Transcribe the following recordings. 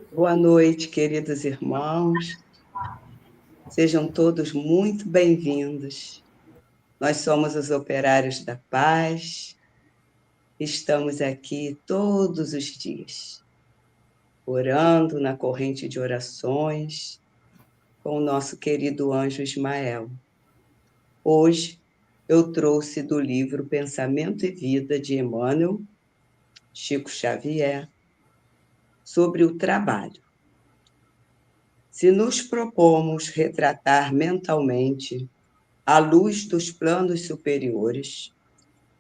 Boa noite, queridos irmãos. Sejam todos muito bem-vindos. Nós somos os Operários da Paz. Estamos aqui todos os dias, orando na corrente de orações com o nosso querido anjo Ismael. Hoje eu trouxe do livro Pensamento e Vida de Emmanuel, Chico Xavier, sobre o trabalho. Se nos propomos retratar mentalmente à luz dos planos superiores,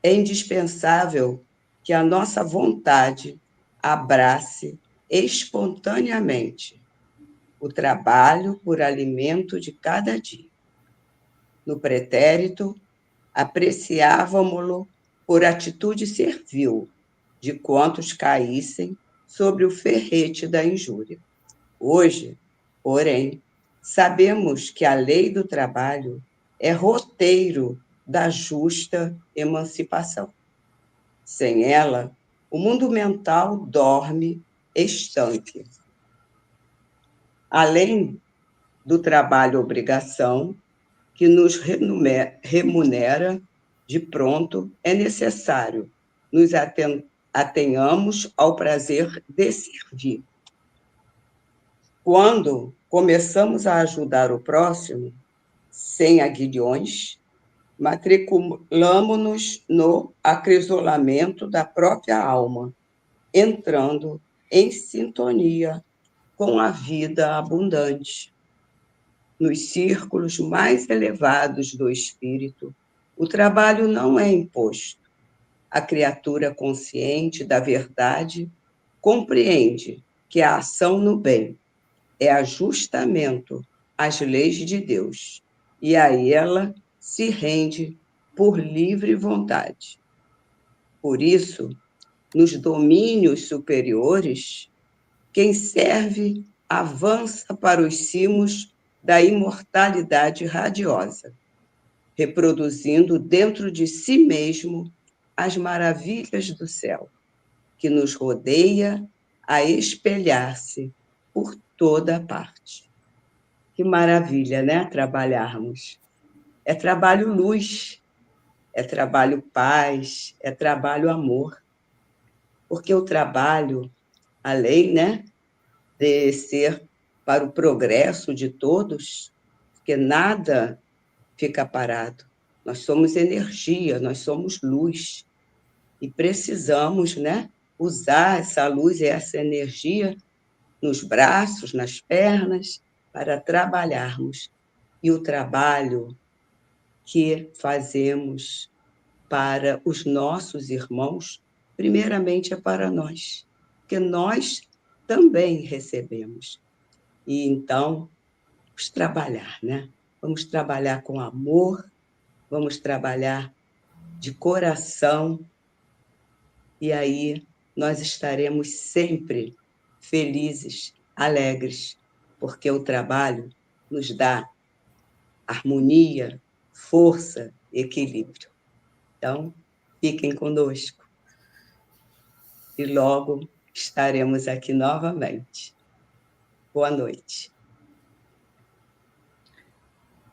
é indispensável que a nossa vontade abrace espontaneamente o trabalho por alimento de cada dia. No pretérito, apreciávamo-lo por atitude servil de quantos caíssem sobre o ferrete da injúria. Hoje, porém, sabemos que a lei do trabalho é roteiro da justa emancipação. Sem ela, o mundo mental dorme estanque. Além do trabalho-obrigação, que nos remunera de pronto, é necessário nos atenhamos ao prazer de servir. Quando começamos a ajudar o próximo, sem aguilhões, matriculamo-nos no acrisolamento da própria alma, entrando em sintonia com a vida abundante. Nos círculos mais elevados do espírito, o trabalho não é imposto. A criatura consciente da verdade compreende que a ação no bem é ajustamento às leis de Deus, e a ela se rende por livre vontade. Por isso, nos domínios superiores, quem serve avança para os cimos da imortalidade radiosa, reproduzindo dentro de si mesmo as maravilhas do céu, que nos rodeia a espelhar-se por toda parte. Que maravilha, né? Trabalharmos. É trabalho luz, é trabalho paz, é trabalho amor. Porque o trabalho, além, né, de ser para o progresso de todos, porque nada fica parado. Nós somos energia, nós somos luz. E precisamos, né, usar essa luz e essa energia nos braços, nas pernas, para trabalharmos. E o trabalho que fazemos para os nossos irmãos, primeiramente é para nós, porque nós também recebemos. E então, vamos trabalhar, né? Vamos trabalhar com amor, vamos trabalhar de coração, e aí nós estaremos sempre felizes, alegres, porque o trabalho nos dá harmonia, força, equilíbrio. Então, fiquem conosco e logo estaremos aqui novamente. Boa noite.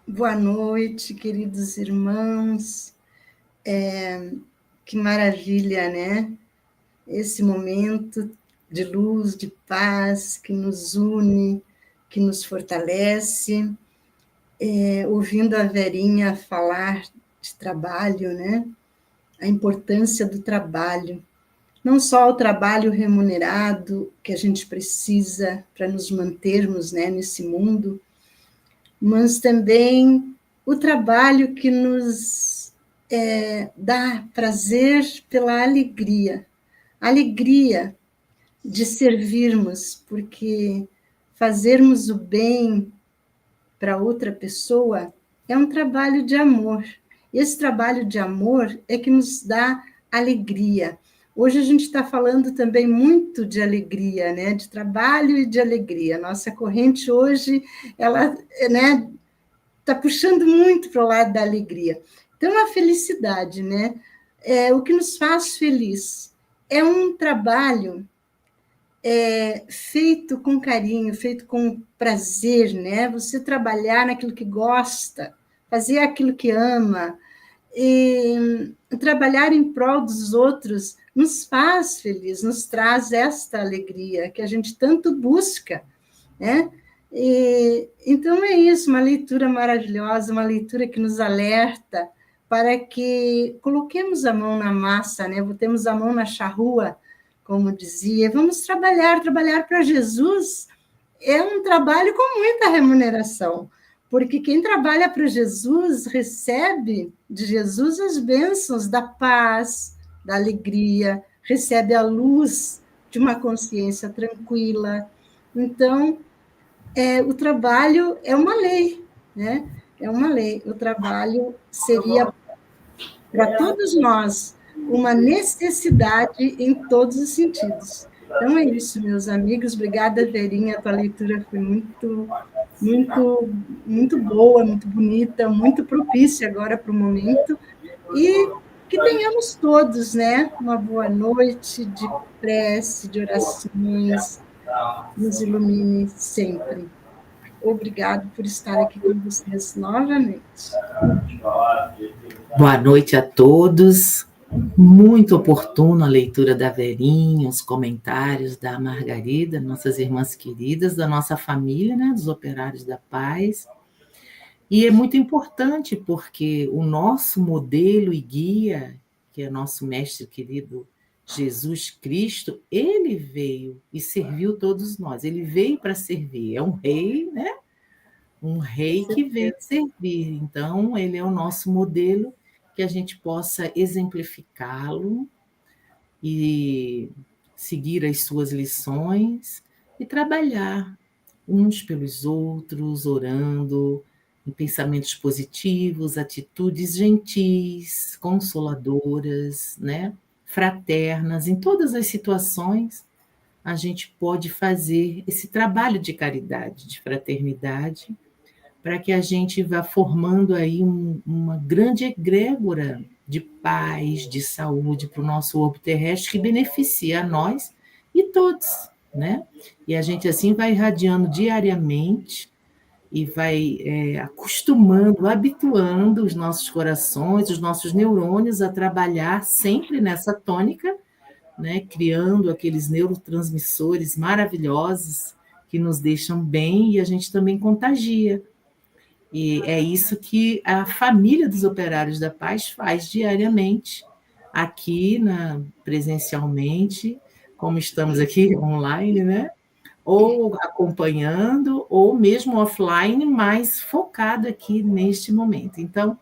Boa noite, queridos irmãos. Que maravilha, né? Esse momento de luz, de paz, que nos une, que nos fortalece. Ouvindo a Verinha falar de trabalho, né? A importância do trabalho. Não só o trabalho remunerado que a gente precisa para nos mantermos, né, nesse mundo, mas também o trabalho que nos dá prazer pela alegria de servirmos, porque fazermos o bem para outra pessoa é um trabalho de amor. Esse trabalho de amor é que nos dá alegria. Hoje a gente está falando também muito de alegria, né? De trabalho e de alegria. Nossa corrente hoje, ela, né, está puxando muito para o lado da alegria. Então, a felicidade, né? O que nos faz feliz é um trabalho feito com carinho, feito com prazer, né? Você trabalhar naquilo que gosta, fazer aquilo que ama, e trabalhar em prol dos outros nos faz feliz, nos traz esta alegria que a gente tanto busca, né? Então é isso, uma leitura maravilhosa, uma leitura que nos alerta para que coloquemos a mão na massa, né? Botemos a mão na charrua, como dizia, vamos trabalhar para Jesus é um trabalho com muita remuneração, porque quem trabalha para Jesus recebe de Jesus as bênçãos da paz, da alegria, recebe a luz de uma consciência tranquila. Então, o trabalho é uma lei, né? É uma lei. O trabalho seria, para todos nós, uma necessidade em todos os sentidos. Então é isso, meus amigos. Obrigada, Verinha. A tua leitura foi muito boa, muito bonita, muito propícia agora para o momento. E que tenhamos todos, né, uma boa noite de prece, de orações, nos ilumine sempre. Obrigado por estar aqui com vocês novamente. Boa noite a todos. Muito oportuna a leitura da Verinha, os comentários da Margarida, nossas irmãs queridas, da nossa família, né, dos Operários da Paz. E é muito importante porque o nosso modelo e guia, que é nosso mestre querido Jesus Cristo, ele veio e serviu todos nós. Ele veio para servir. É um rei, né? Um rei que veio servir. Então, ele é o nosso modelo, que a gente possa exemplificá-lo e seguir as suas lições e trabalhar uns pelos outros, orando, em pensamentos positivos, atitudes gentis, consoladoras, né? Fraternas. Em todas as situações, a gente pode fazer esse trabalho de caridade, de fraternidade, para que a gente vá formando aí uma grande egrégora de paz, de saúde para o nosso orbe terrestre, que beneficia a nós e todos, né? E a gente assim vai irradiando diariamente e vai acostumando, habituando os nossos corações, os nossos neurônios a trabalhar sempre nessa tônica, né? Criando aqueles neurotransmissores maravilhosos que nos deixam bem e a gente também contagia. E é isso que a família dos Operários da Paz faz diariamente, aqui presencialmente, como estamos aqui online, né? Ou acompanhando, ou mesmo offline, mas focado aqui neste momento. Então,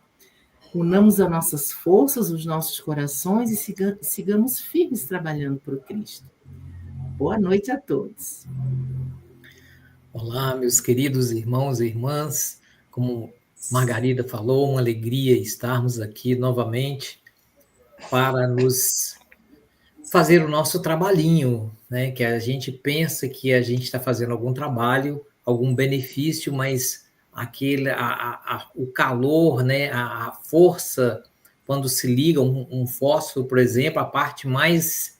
unamos as nossas forças, os nossos corações e sigamos firmes trabalhando para o Cristo. Boa noite a todos. Olá, meus queridos irmãos e irmãs. Como Margarida falou, uma alegria estarmos aqui novamente para nos fazer o nosso trabalhinho, né? Que a gente pensa que a gente está fazendo algum trabalho, algum benefício, mas o calor, né? A força, quando se liga um fósforo, por exemplo, a parte mais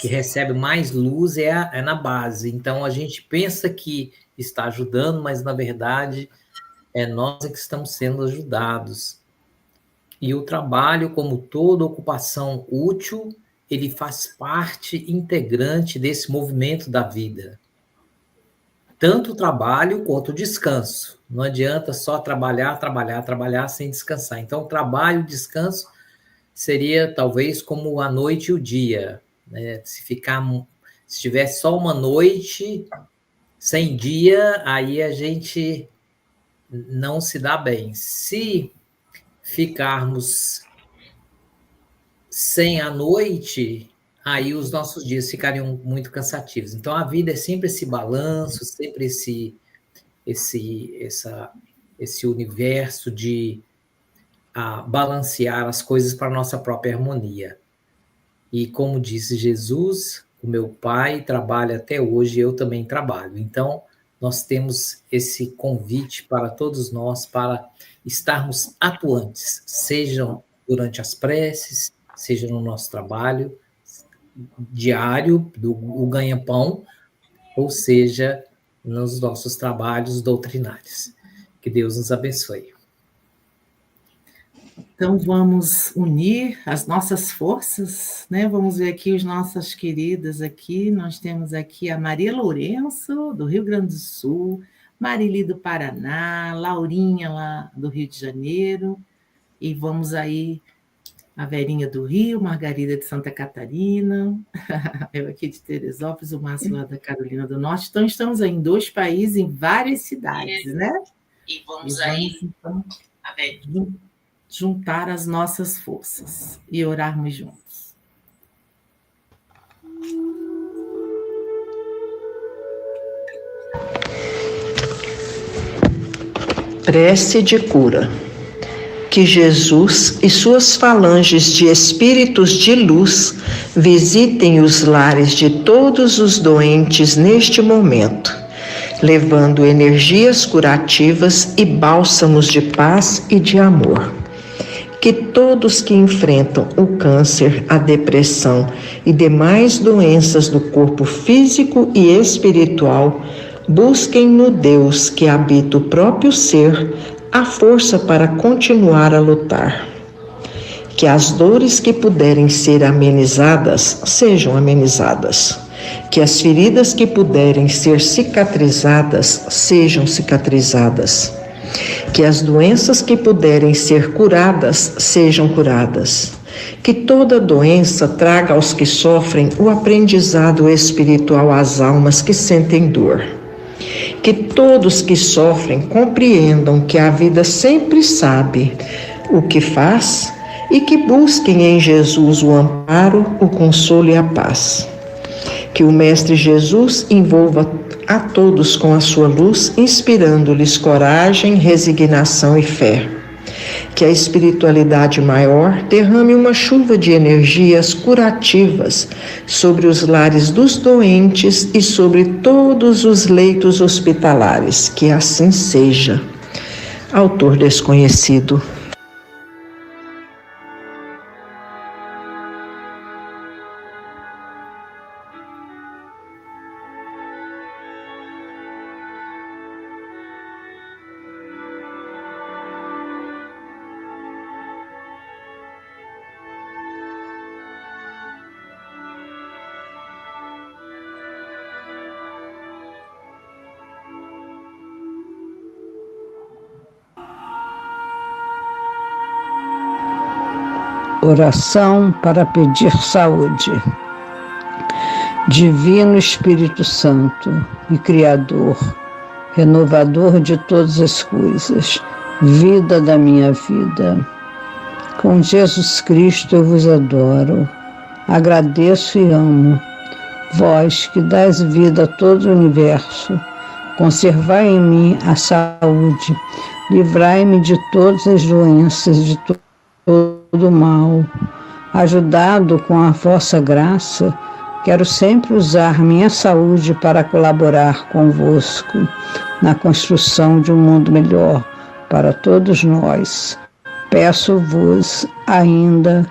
que recebe mais luz é na base. Então, a gente pensa que está ajudando, mas, na verdade, é nós que estamos sendo ajudados. E o trabalho, como toda ocupação útil, ele faz parte integrante desse movimento da vida. Tanto o trabalho quanto o descanso. Não adianta só trabalhar sem descansar. Então, o trabalho e o descanso seria talvez como a noite e o dia, né? Se tiver só uma noite sem dia, aí a gente não se dá bem. Se ficarmos sem a noite, aí os nossos dias ficariam muito cansativos. Então a vida é sempre esse balanço, sempre esse universo de balancear as coisas para a nossa própria harmonia. E como disse Jesus, o meu Pai trabalha até hoje, eu também trabalho. Então, nós temos esse convite para todos nós para estarmos atuantes, sejam durante as preces, seja no nosso trabalho, diário, o ganha-pão, ou seja, nos nossos trabalhos doutrinários. Que Deus nos abençoe. Então, vamos unir as nossas forças, né? Vamos ver aqui as nossas queridas aqui. Nós temos aqui a Maria Lourenço, do Rio Grande do Sul, Marili do Paraná, Laurinha, lá do Rio de Janeiro, e vamos aí a Verinha do Rio, Margarida de Santa Catarina, eu aqui de Teresópolis, o Márcio lá da Carolina do Norte. Então, estamos aí em 2 países, em várias cidades, né? E vamos aí, então, juntar as nossas forças e orarmos juntos. Prece de cura. Que Jesus e suas falanges de espíritos de luz visitem os lares de todos os doentes neste momento, levando energias curativas e bálsamos de paz e de amor. Que todos que enfrentam o câncer, a depressão e demais doenças do corpo físico e espiritual busquem no Deus que habita o próprio ser a força para continuar a lutar. Que as dores que puderem ser amenizadas, sejam amenizadas. Que as feridas que puderem ser cicatrizadas, sejam cicatrizadas. Que as doenças que puderem ser curadas, sejam curadas. Que toda doença traga aos que sofrem o aprendizado espiritual às almas que sentem dor. Que todos que sofrem compreendam que a vida sempre sabe o que faz e que busquem em Jesus o amparo, o consolo e a paz. Que o Mestre Jesus envolva a todos com a sua luz, inspirando-lhes coragem, resignação e fé. Que a espiritualidade maior derrame uma chuva de energias curativas sobre os lares dos doentes e sobre todos os leitos hospitalares. Que assim seja. Autor desconhecido. Oração para pedir saúde. Divino Espírito Santo e Criador, renovador de todas as coisas, vida da minha vida. Com Jesus Cristo eu vos adoro, agradeço e amo. Vós que dais vida a todo o universo, conservai em mim a saúde, livrai-me de todas as doenças, de todo mal. Ajudado com a vossa graça, quero sempre usar minha saúde para colaborar convosco na construção de um mundo melhor para todos nós. Peço-vos ainda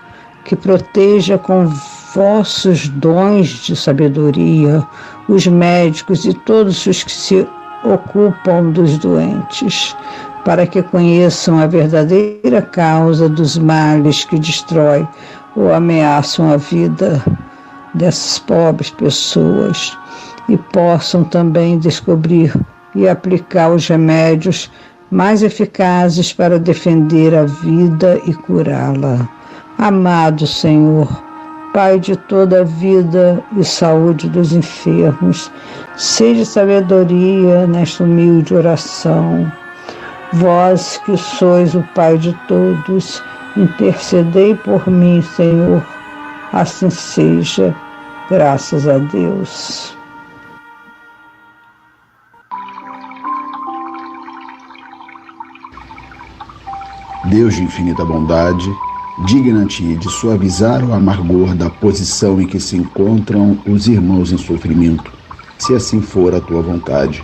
que proteja com vossos dons de sabedoria os médicos e todos os que se ocupam dos doentes, para que conheçam a verdadeira causa dos males que destrói ou ameaçam a vida dessas pobres pessoas e possam também descobrir e aplicar os remédios mais eficazes para defender a vida e curá-la. Amado Senhor, Pai de toda a vida e saúde dos enfermos, seja sabedoria nesta humilde oração. Vós que sois o Pai de todos, intercedei por mim, Senhor. Assim seja, graças a Deus. Deus de infinita bondade, digna-te de suavizar o amargor da posição em que se encontram os irmãos em sofrimento, se assim for a tua vontade.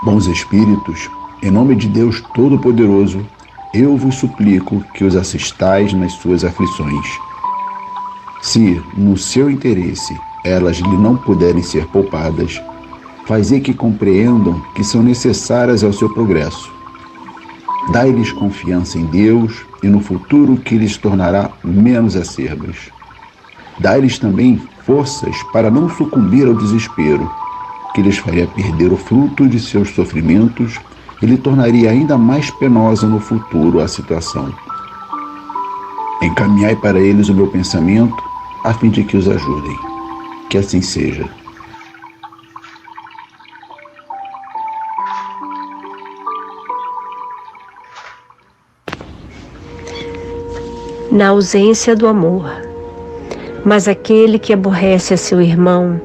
Bons Espíritos, em nome de Deus Todo-Poderoso, eu vos suplico que os assistais nas suas aflições. Se, no seu interesse, elas lhe não puderem ser poupadas, fazei que compreendam que são necessárias ao seu progresso. Dai-lhes confiança em Deus e no futuro que lhes tornará menos acerbas. Dai-lhes também forças para não sucumbir ao desespero, que lhes faria perder o fruto de seus sofrimentos e lhe tornaria ainda mais penosa no futuro a situação. Encaminhai para eles o meu pensamento, a fim de que os ajudem. Que assim seja. Na ausência do amor. Mas aquele que aborrece a seu irmão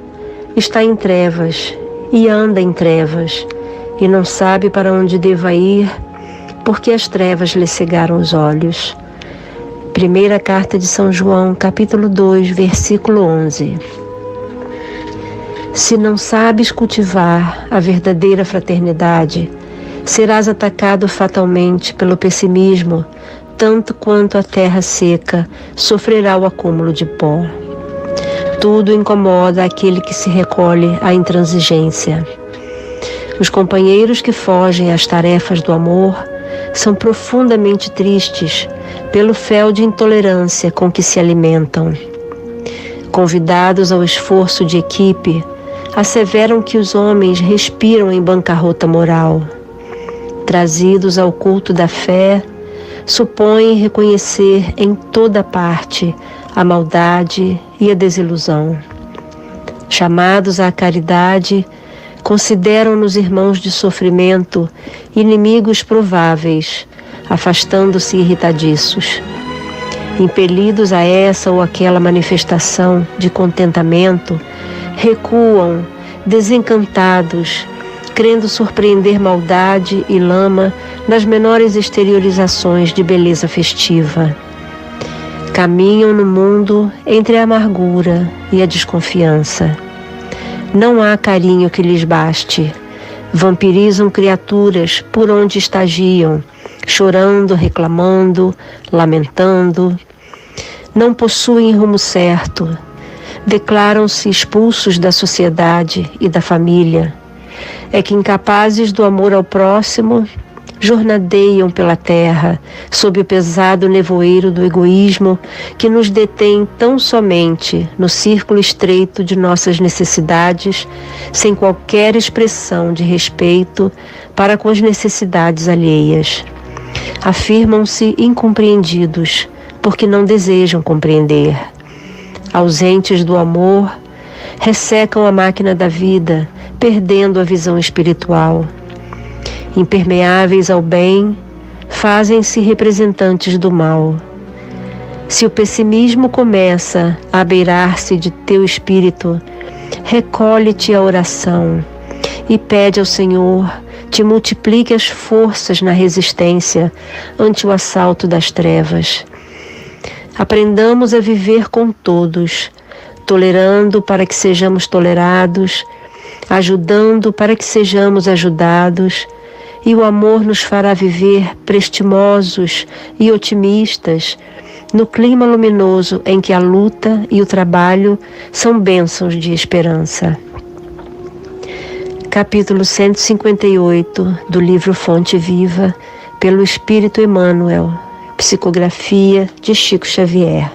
está em trevas e anda em trevas e não sabe para onde deva ir, porque as trevas lhe cegaram os olhos. Primeira carta de São João, capítulo 2, versículo 11. Se não sabes cultivar a verdadeira fraternidade, serás atacado fatalmente pelo pessimismo, tanto quanto a terra seca sofrerá o acúmulo de pó. Tudo incomoda aquele que se recolhe à intransigência. Os companheiros que fogem às tarefas do amor são profundamente tristes pelo fel de intolerância com que se alimentam. Convidados ao esforço de equipe, asseveram que os homens respiram em bancarrota moral. Trazidos ao culto da fé, supõem reconhecer em toda parte a maldade e a desilusão. Chamados à caridade, consideram-nos irmãos de sofrimento, inimigos prováveis, afastando-se irritadiços. Impelidos a essa ou aquela manifestação de contentamento, recuam, desencantados, crendo surpreender maldade e lama nas menores exteriorizações de beleza festiva. Caminham no mundo entre a amargura e a desconfiança. Não há carinho que lhes baste. Vampirizam criaturas por onde estagiam, chorando, reclamando, lamentando. Não possuem rumo certo. Declaram-se expulsos da sociedade e da família. É que, incapazes do amor ao próximo, jornadeiam pela terra, sob o pesado nevoeiro do egoísmo que nos detém tão somente no círculo estreito de nossas necessidades, sem qualquer expressão de respeito para com as necessidades alheias. Afirmam-se incompreendidos, porque não desejam compreender. Ausentes do amor, ressecam a máquina da vida, perdendo a visão espiritual. Impermeáveis ao bem, fazem-se representantes do mal. Se o pessimismo começa a beirar-se de teu espírito, recolhe-te à oração e pede ao Senhor te multiplique as forças na resistência ante o assalto das trevas. Aprendamos a viver com todos, tolerando para que sejamos tolerados, ajudando para que sejamos ajudados, e o amor nos fará viver prestimosos e otimistas no clima luminoso em que a luta e o trabalho são bênçãos de esperança. Capítulo 158 do livro Fonte Viva, pelo Espírito Emmanuel, psicografia de Chico Xavier.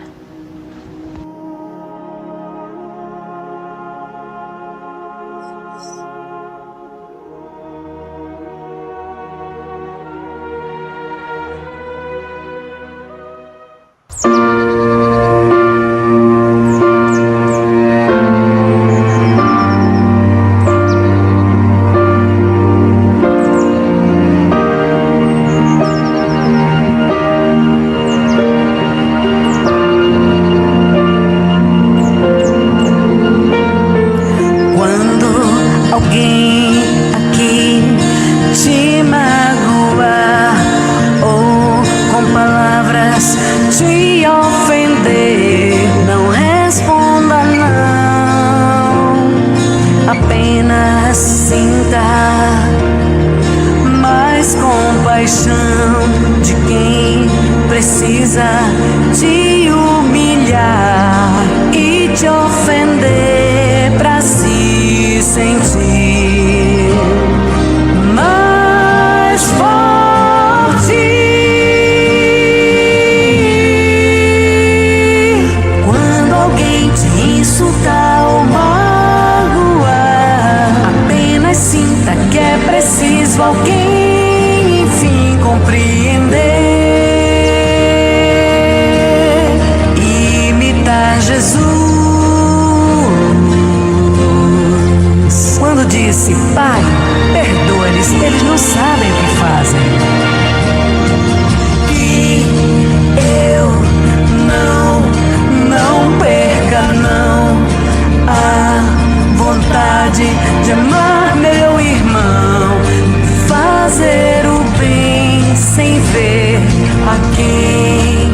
De quem precisa te humilhar. preciso alguém, enfim, compreender, imitar Jesus. Quando disse: Pai, perdoa-lhes, eles não sabem o que fazem. Que eu não perca, não, a vontade de amar meu irmão, fazer o bem sem ver a quem.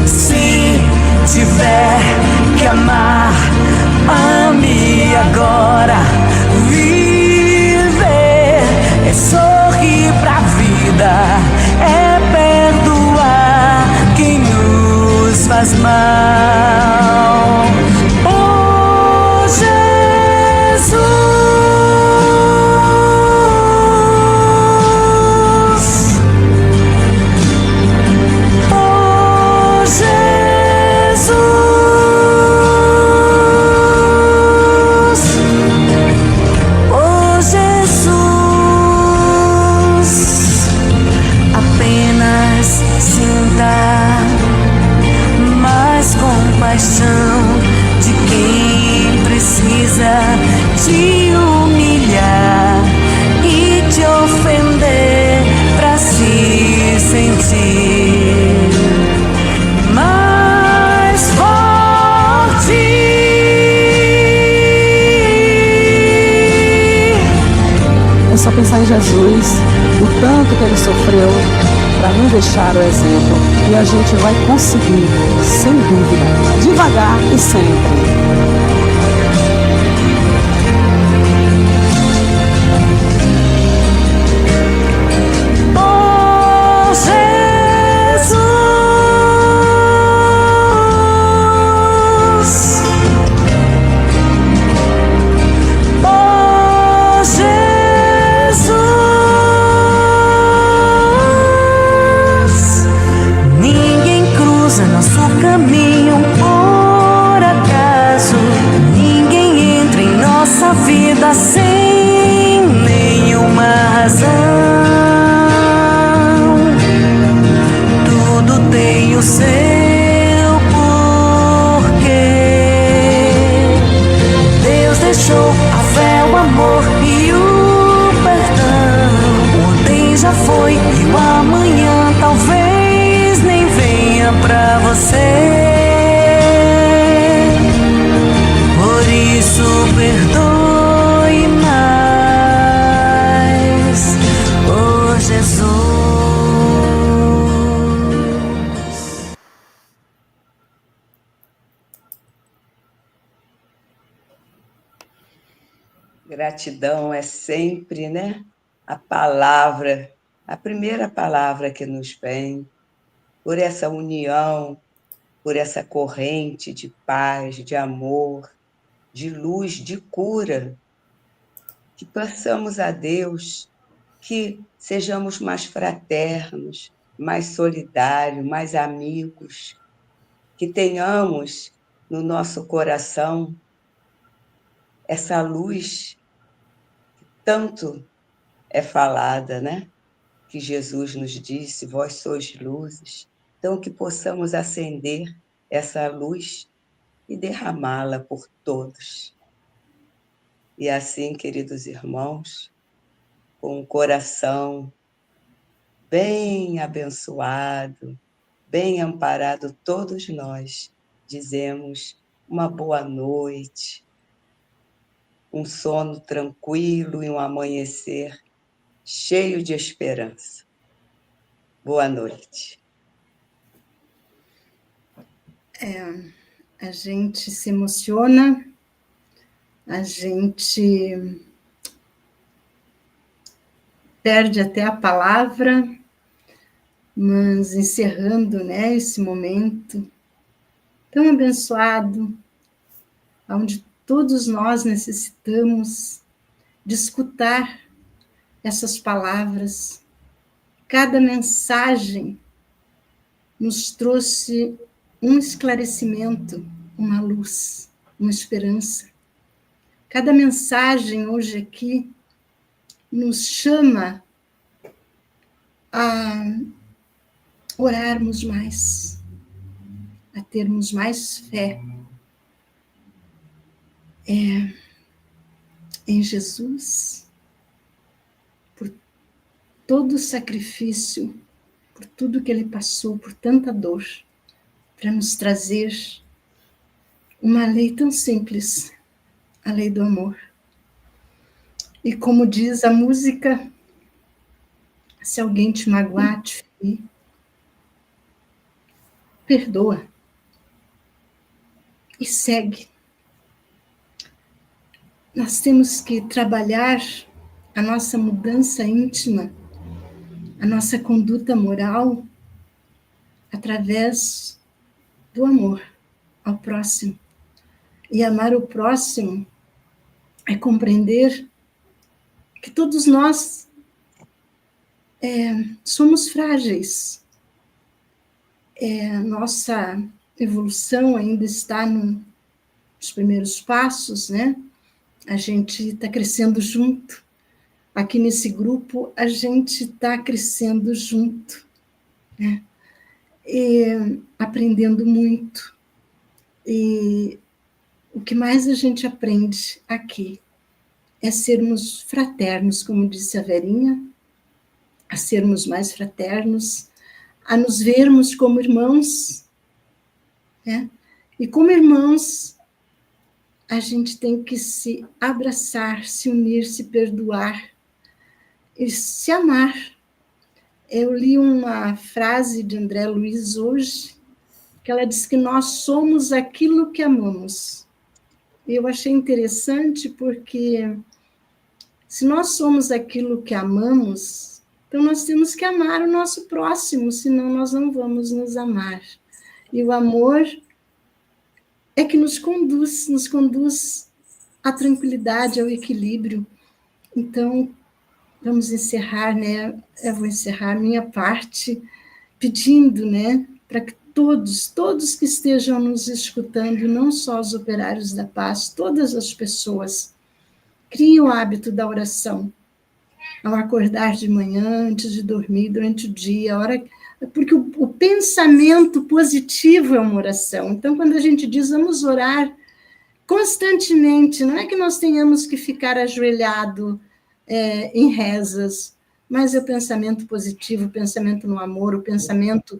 Se tiver que amar, ame agora. Viver é sorrir pra vida, é perdoar quem nos faz mal. Oh, Jesus, oh, Jesus, oh, Jesus, apenas sinta mais compaixão de quem precisa te humilhar e te ofender pra se sentir mais forte. É só pensar em Jesus, o tanto que ele sofreu para nos deixar o exemplo. E a gente vai conseguir, sem dúvida, devagar e sempre. Oh, Jesus, oh, Jesus, ninguém cruza nosso caminho por acaso, ninguém entra em nossa vida sem nenhuma razão. Tudo tem o seu porquê. Deus deixou a fé, o amor e o perdão. Ontem já foi e o amanhã talvez nem venha pra você. Por isso perdoe mais, oh Jesus. Gratidão é sempre, né? A palavra, a primeira palavra que nos vem, por essa união, por essa corrente de paz, de amor, de luz, de cura. Que peçamos a Deus que sejamos mais fraternos, mais solidários, mais amigos, que tenhamos no nosso coração essa luz que tanto é falada, né? Que Jesus nos disse: vós sois luzes. Então, que possamos acender essa luz e derramá-la por todos. E assim, queridos irmãos, com o coração bem abençoado, bem amparado, todos nós dizemos uma boa noite, um sono tranquilo e um amanhecer cheio de esperança. Boa noite. A gente se emociona, a gente perde até a palavra, mas encerrando, né, esse momento tão abençoado, onde todos nós necessitamos de escutar essas palavras. Cada mensagem nos trouxe um esclarecimento, uma luz, uma esperança. Cada mensagem hoje aqui nos chama a orarmos mais, a termos mais fé em Jesus, por todo o sacrifício, por tudo que ele passou, por tanta dor, para nos trazer uma lei tão simples, a lei do amor. E como diz a música, se alguém te magoar, te ferir, perdoa e segue. Nós temos que trabalhar a nossa mudança íntima, a nossa conduta moral, através do amor ao próximo. E amar o próximo é compreender que todos nós somos frágeis. Nossa evolução ainda está nos primeiros passos, né? A gente está crescendo junto. Aqui nesse grupo, a gente está crescendo junto, né? E aprendendo muito. E o que mais a gente aprende aqui é sermos fraternos, como disse a Verinha, a sermos mais fraternos, a nos vermos como irmãos, né? E como irmãos, a gente tem que se abraçar, se unir, se perdoar e se amar. Eu li uma frase de André Luiz hoje, que ela diz que nós somos aquilo que amamos. E eu achei interessante porque se nós somos aquilo que amamos, então nós temos que amar o nosso próximo, senão nós não vamos nos amar. E o amor é que nos conduz à tranquilidade, ao equilíbrio. Então, vamos encerrar, né? Eu vou encerrar a minha parte pedindo, né, para que todos que estejam nos escutando, não só os operários da paz, todas as pessoas, criem o hábito da oração, ao acordar de manhã, antes de dormir, durante o dia, porque o pensamento positivo é uma oração. Então, quando a gente diz vamos orar constantemente, não é que nós tenhamos que ficar ajoelhado em rezas, mas é o pensamento positivo, o pensamento no amor, o pensamento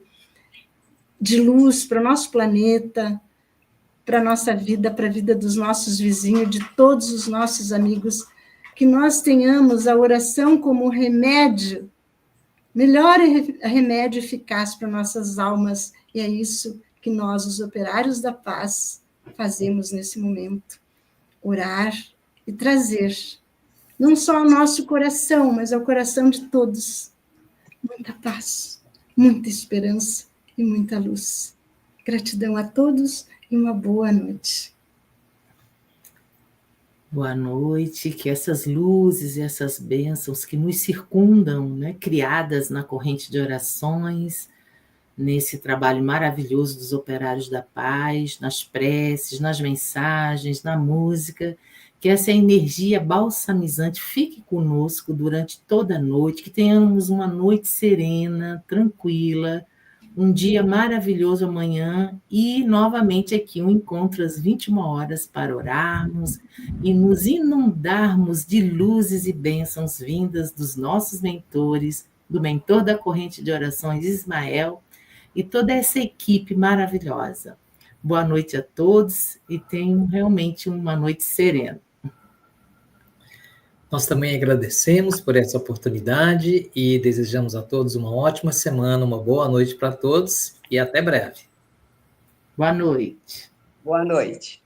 de luz para o nosso planeta, para a nossa vida, para a vida dos nossos vizinhos, de todos os nossos amigos, que nós tenhamos a oração como remédio, melhor remédio eficaz para nossas almas, e é isso que nós, os operários da paz, fazemos nesse momento, orar e trazer, não só ao nosso coração, mas ao coração de todos, muita paz, muita esperança e muita luz. Gratidão a todos e uma boa noite. Boa noite, que essas luzes e essas bênçãos que nos circundam, né, criadas na corrente de orações, nesse trabalho maravilhoso dos operários da paz, nas preces, nas mensagens, na música, que essa energia balsamizante fique conosco durante toda a noite, que tenhamos uma noite serena, tranquila, um dia maravilhoso amanhã e, novamente, aqui um encontro às 21 horas para orarmos e nos inundarmos de luzes e bênçãos vindas dos nossos mentores, do mentor da corrente de orações, Ismael, e toda essa equipe maravilhosa. Boa noite a todos e tenham realmente uma noite serena. Nós também agradecemos por essa oportunidade e desejamos a todos uma ótima semana, uma boa noite para todos e até breve. Boa noite. Boa noite.